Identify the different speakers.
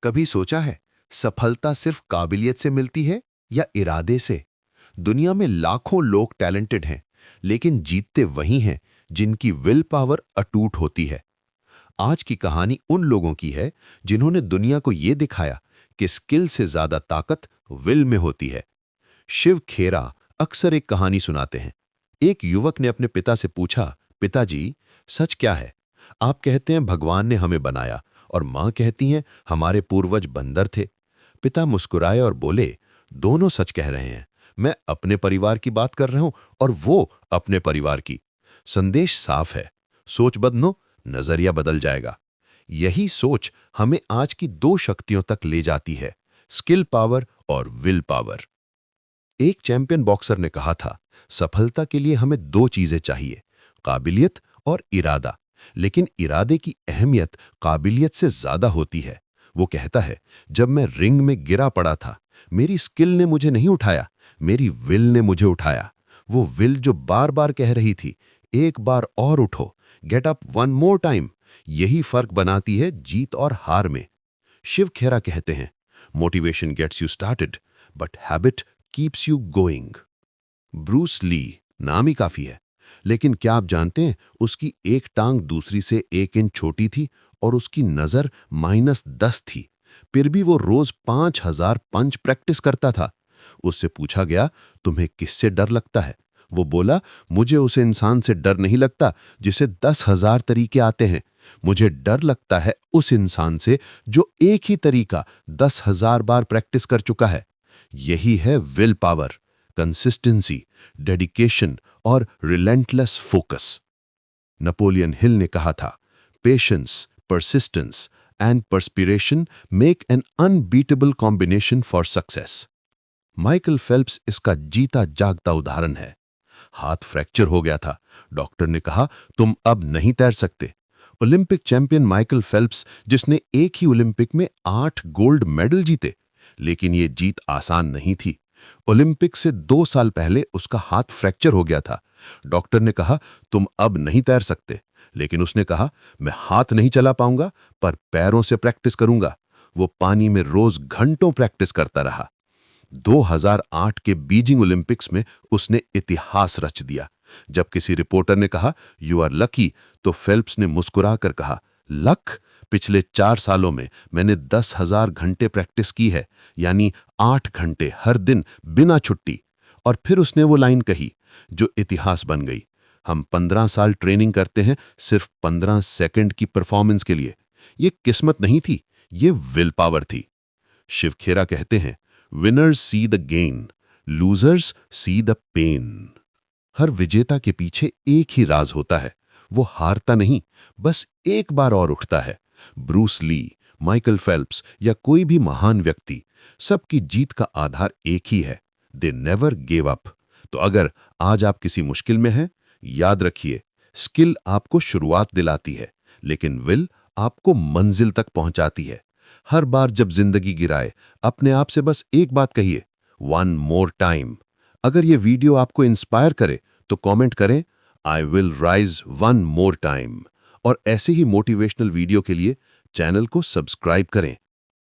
Speaker 1: कभी सोचा है सफलता सिर्फ काबिलियत से मिलती है या इरादे से? दुनिया में लाखों लोग टैलेंटेड हैं, लेकिन जीतते वही हैं जिनकी विल पावर अटूट होती है। आज की कहानी उन लोगों की है जिन्होंने दुनिया को यह दिखाया कि स्किल से ज्यादा ताकत विल में होती है। शिव खेरा अक्सर एक कहानी सुनाते हैं। एक युवक ने अपने पिता से पूछा, पिताजी, सच क्या है? आप कहते हैं भगवान ने हमें बनाया और मां कहती हैं हमारे पूर्वज बंदर थे। पिता मुस्कुराए और बोले, दोनों सच कह रहे हैं। मैं अपने परिवार की बात कर रहा हूं और वो अपने परिवार की। संदेश साफ है, सोच बदलो, नजरिया बदल जाएगा। यही सोच हमें आज की दो शक्तियों तक ले जाती है, स्किल पावर और विल पावर। एक चैंपियन बॉक्सर ने कहा था, सफलता के लिए हमें दो चीजें चाहिए, काबिलियत और इरादा। लेकिन इरादे की अहमियत काबिलियत से ज्यादा होती है। वो कहता है, जब मैं रिंग में गिरा पड़ा था, मेरी स्किल ने मुझे नहीं उठाया, मेरी विल ने मुझे उठाया। वो विल जो बार बार कह रही थी, एक बार और उठो, get up one more time. यही फर्क बनाती है जीत और हार में। शिव खेरा कहते हैं, motivation gets you started but habit keeps you going. Bruce Lee नाम ही काफी है, लेकिन क्या आप जानते हैं उसकी एक टांग दूसरी से 1 इंच छोटी थी और उसकी नजर -10 थी। फिर भी वो रोज 5000 पंच प्रैक्टिस करता था। उससे पूछा गया, तुम्हें किससे डर लगता है? वो बोला, मुझे उस इंसान से डर नहीं लगता जिसे 10,000 तरीके आते हैं। मुझे डर लगता है उस इंसान से जो एक ही तरीका 10,000 बार प्रैक्टिस कर चुका है। यही है विल पावर, कंसिस्टेंसी, डेडिकेशन और रिलेंटलेस फोकस। नेपोलियन हिल ने कहा था, patience, persistence and perspiration make an unbeatable combination for success. Michael Phelps इसका जीता जागता उदाहरण है। हाथ फ्रैक्चर हो गया था। डॉक्टर ने कहा, तुम अब नहीं तैर सकते। ओलंपिक चैंपियन माइकल फेल्प्स, जिसने एक ही ओलंपिक में 8 गोल्ड मेडल जीते, लेकिन ये जीत आसान नहीं थी। ओलंपिक से 2 साल पहले उसका हाथ फ्रैक्चर हो गया था। डॉक्टर ने कहा, तुम अब नहीं तैर सकते, लेकिन उसने कहा, मैं हाथ नहीं चला पाऊंगा पर पैरों से प्रैक्टिस करूंगा। वो पानी में रोज घंटों प्रैक्टिस करता रहा। 2008 के बीजिंग ओलंपिक्स में उसने इतिहास रच दिया। जब किसी रिपोर्टर ने कहा, यू आर लकी, तो फेल्प्स ने मुस्कुराकर कहा, लक? पिछले 4 सालों में मैंने 10,000 घंटे प्रैक्टिस की है, यानी 8 घंटे हर दिन बिना छुट्टी। और फिर उसने वो लाइन कही जो इतिहास बन गई, हम 15 साल ट्रेनिंग करते हैं सिर्फ 15 सेकंड की परफॉर्मेंस के लिए। ये किस्मत नहीं थी, ये विल पावर थी। शिव खेरा कहते हैं, winners see the gain, losers see the pain. हर विजेता के पीछे एक ही राज होता है, वो हारता नहीं, बस एक बार और उठता है। ब्रूस ली, माइकल फेल्प्स या कोई भी महान व्यक्ति, सबकी जीत का आधार एक ही है, दे नेवर गिव अप। तो अगर आज आप किसी मुश्किल में हैं, याद रखिए, स्किल आपको शुरुआत दिलाती है, लेकिन विल आपको मंजिल तक पहुंचाती है। हर बार जब जिंदगी गिराए, अपने आप से बस एक बात कहिए, वन मोर टाइम। अगर ये वीडियो आपको इंस्पायर करे तो कमेंट करें, I will rise one more time. और ऐसे ही मोटिवेशनल वीडियो के लिए चैनल को सब्सक्राइब करें।